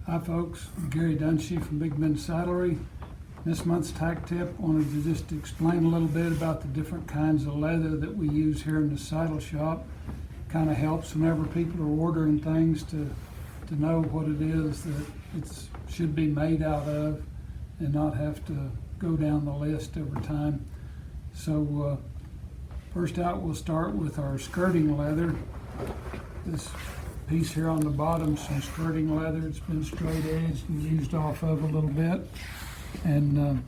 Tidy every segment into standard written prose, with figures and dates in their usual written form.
Hi folks, I'm Gary Dunshee from Big Bend Saddlery. This month's tack tip, wanted to just explain a little bit about the different kinds of leather that we use here in the saddle shop. Kind of helps whenever people are ordering things to know what it is that it should be made out of and not have to go down the list every time. So first out, we'll start with our skirting leather. This piece here on the bottom, some skirting leather. It's been straight edged and used off of a little bit. And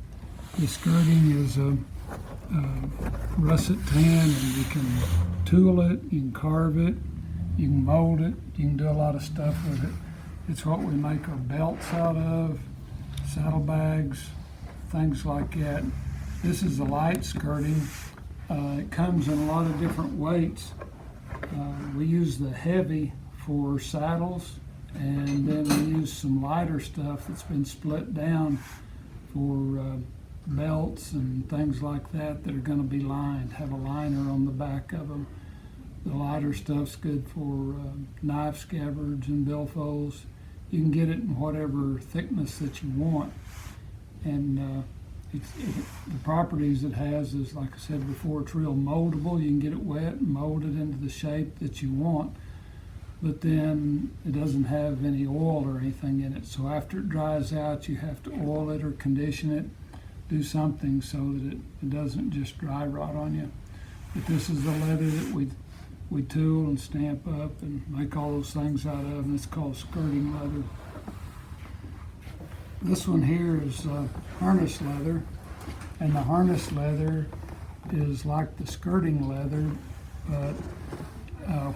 the skirting is a russet tan, and you can tool it, you can carve it, you can mold it, you can do a lot of stuff with it. It's what we make our belts out of, saddlebags, things like that. This is the light skirting. It comes in a lot of different weights. We use the heavy for saddles, and then we use some lighter stuff that's been split down for belts and things like that that are going to be lined, have a liner on the back of them. The lighter stuff's good for knife scabbards and billfolds. You can get it in whatever thickness that you want, and the properties it has is, like I said before, it's real moldable. You can get it wet and mold it into the shape that you want, but then it doesn't have any oil or anything in it. So after it dries out, you have to oil it or condition it, do something so that it doesn't just dry rot on you. But this is the leather that we tool and stamp up and make all those things out of, and it's called skirting leather. This one here is harness leather, and the harness leather is like the skirting leather, but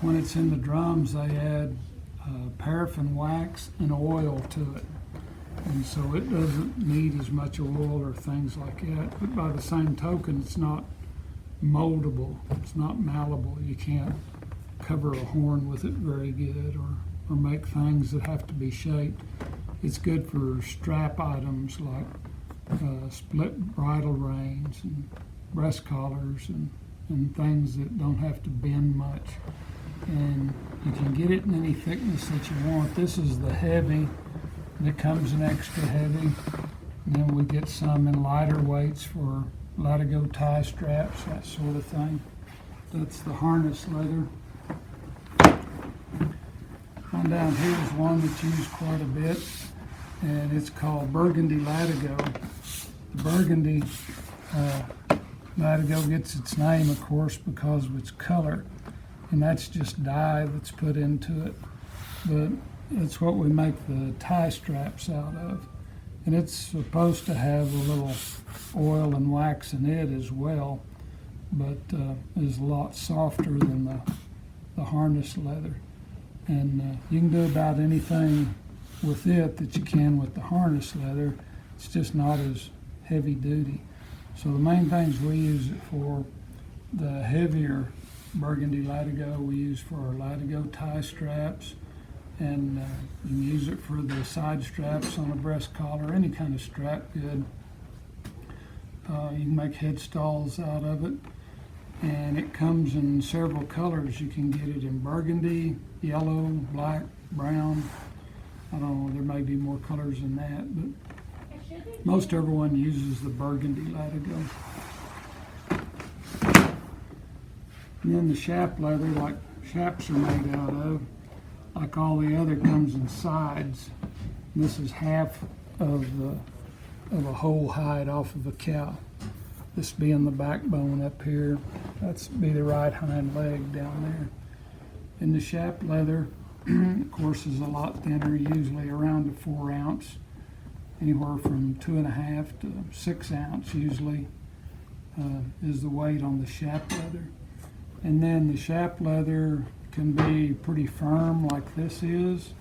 when it's in the drums, they add paraffin wax and oil to it. And so it doesn't need as much oil or things like that. But by the same token, it's not moldable. It's not malleable. You can't cover a horn with it very good, or make things that have to be shaped. It's good for strap items like split bridle reins and breast collars and things that don't have to bend much. And you can get it in any thickness that you want. This is the heavy, and it comes in extra heavy. And then we get some in lighter weights for Latigo tie straps, that sort of thing. That's the harness leather. On down here is one that's used quite a bit, and it's called Burgundy Latigo. The Burgundy Latigo gets its name, of course, because of its color, and that's just dye that's put into it. But it's what we make the tie straps out of, and it's supposed to have a little oil and wax in it as well, but is a lot softer than the harness leather. And you can do about anything with it that you can with the harness leather. It's just not as heavy duty. So the main things we use it for, the heavier Burgundy Latigo, we use for our Latigo tie straps, and you can use it for the side straps on a breast collar, any kind of strap good. You can make headstalls out of it, and it comes in several colors. You can get it in burgundy, yellow, black, brown. I don't know, there may be more colors than that, but most everyone uses the Burgundy Latigo. And then the shap leather, like shaps are made out of, like all the other, comes in sides. And this is half of a whole hide off of a cow. This being the backbone up here, that's be the right hind leg down there. And the shap leather, of course, is a lot thinner, usually around a 4 ounce, anywhere from 2.5 to 6 ounce usually is the weight on the shap leather. And then the shap leather can be pretty firm like this is,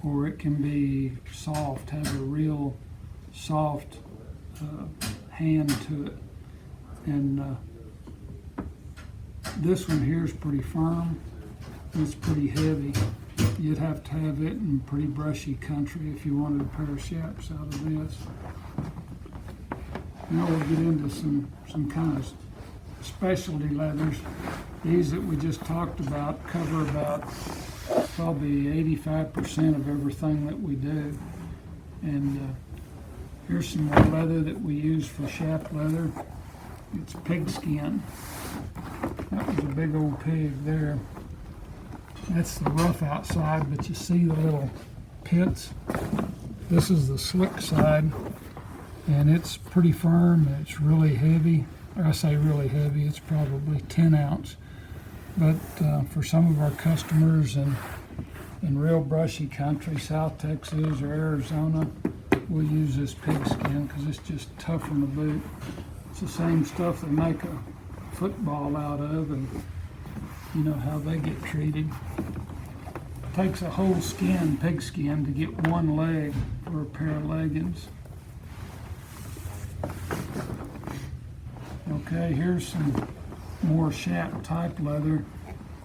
or it can be soft, have a real soft hand to it. And this one here is pretty firm. It's pretty heavy. You'd have to have it in pretty brushy country if you wanted a pair of shaps out of this. Now we'll get into some kind of specialty leathers. These that we just talked about cover about probably 85% of everything that we do. And here's some more leather that we use for shaft leather. It's pig skin. That was a big old pig there. That's the rough outside, but you see the little pits. This is the slick side, and it's pretty firm. It's really heavy. I say really heavy, it's probably 10 ounce. But for some of our customers in real brushy country, South Texas or Arizona, we'll use this pig skin because it's just tough on the boot. It's the same stuff they make a football out of, and you know how they get treated. It takes a whole skin, pig skin, to get one leg for a pair of leggings. Okay, here's some more shaft type leather.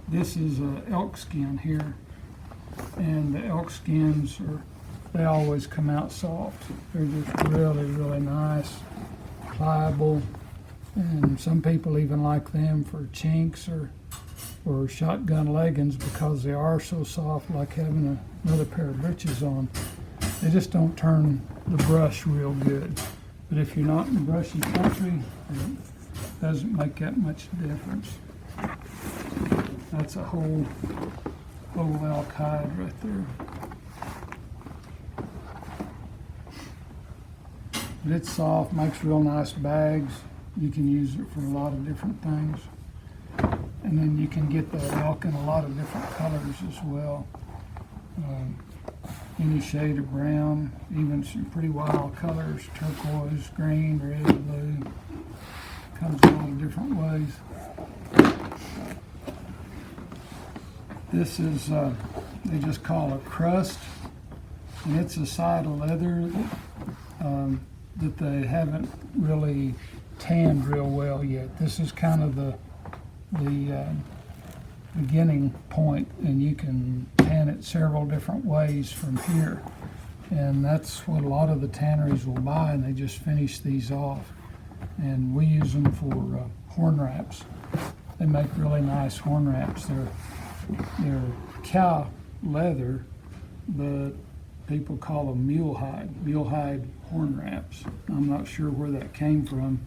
This is elk skin here, and the elk skins they always come out soft. They're just really, really nice, pliable, and some people even like them for chinks or shotgun leggings because they are so soft, like having another pair of breeches on. They just don't turn the brush real good. But if you're not in brushy country, it doesn't make that much difference. That's a whole elk hide right there. But it's soft, makes real nice bags. You can use it for a lot of different things. And then you can get the elk in a lot of different colors as well. Any shade of brown, even some pretty wild colors, turquoise, green, red, blue. Comes a lot of different ways. This is, they just call a crust, and it's a side of leather that they haven't really tanned real well yet. This is kind of the beginning point, and you can tan it several different ways from here. And that's what a lot of the tanneries will buy, and they just finish these off. And we use them for horn wraps. They make really nice horn wraps. They're cow leather, but people call them mulehide horn wraps. I'm not sure where that came from,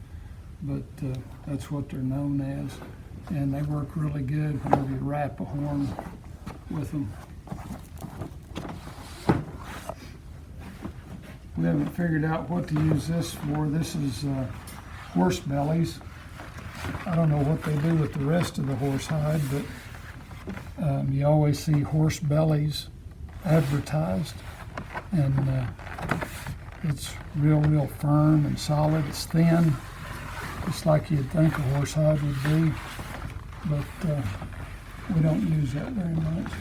but that's what they're known as. And they work really good whenever you wrap a horn with them. We haven't figured out what to use this for. This is horse bellies. I don't know what they do with the rest of the horse hide, but you always see horse bellies advertised, and it's real firm and solid. It's thin, just like you'd think a horse hide would be, but we don't use that very much.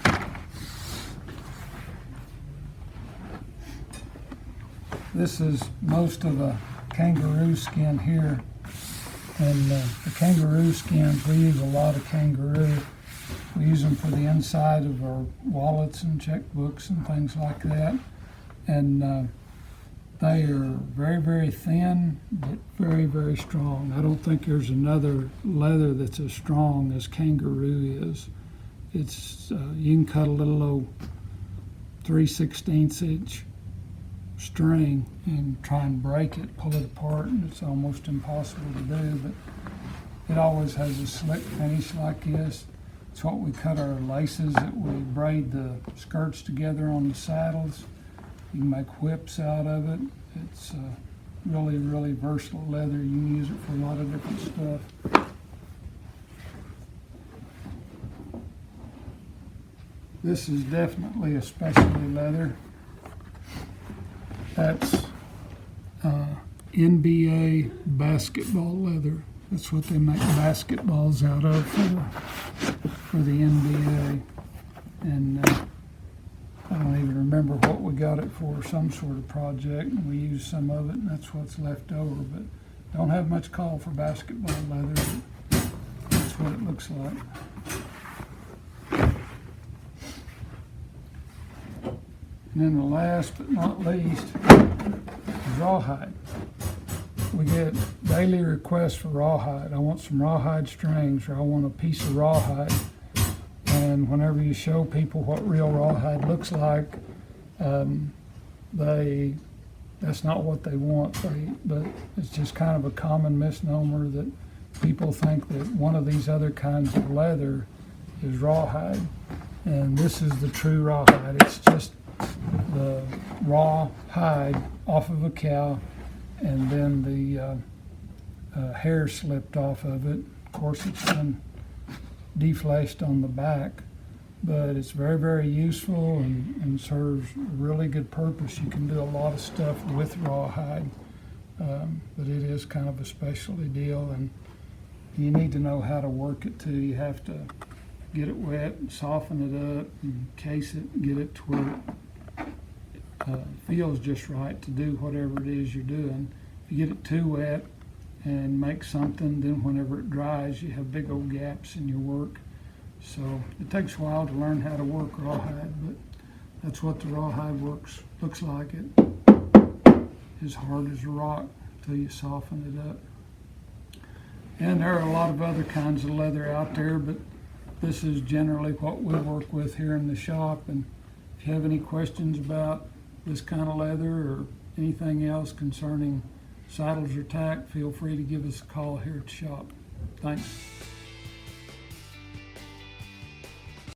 This is most of a kangaroo skin here, and the kangaroo skins, we use a lot of kangaroo. We use them for the inside of our wallets and checkbooks and things like that, and they are very thin, but very strong. I don't think there's another leather that's as strong as kangaroo is. It's you can cut a little old 3/16 inch string and try and break it, pull it apart, and it's almost impossible to do, but it always has a slick finish like this. It's what we cut our laces, that we braid the skirts together on the saddles. You can make whips out of it. It's really versatile leather. You can use it for a lot of different stuff. This is definitely a specialty leather. That's NBA basketball leather. That's what they make basketballs out of for the NBA. And I don't even remember what we got it for, some sort of project, and we used some of it, and that's what's left over. But don't have much call for basketball leather, but that's what it looks like. And then the last but not least is rawhide. We get daily requests for rawhide. I want some rawhide strings, or I want a piece of rawhide. And whenever you show people what real rawhide looks like, they that's not what they want, but it's just kind of a common misnomer that people think that one of these other kinds of leather is rawhide, and this is the true rawhide. It's just the raw hide off of a cow, and then the hair slipped off of it. Of course, it's been deflaced on the back, but it's very, very useful and serves a really good purpose. You can do a lot of stuff with rawhide, but it is kind of a specialty deal, and you need to know how to work it too. You have to get it wet, soften it up, and case it, get it to where it feels just right to do whatever it is you're doing. If you get it too wet and make something, then whenever it dries, you have big old gaps in your work. So it takes a while to learn how to work rawhide, but that's what the rawhide looks like. It is hard as a rock until you soften it up. And there are a lot of other kinds of leather out there, but this is generally what we work with here in the shop. And if you have any questions about this kind of leather or anything else concerning saddles or tack, feel free to give us a call here at the shop. Thanks.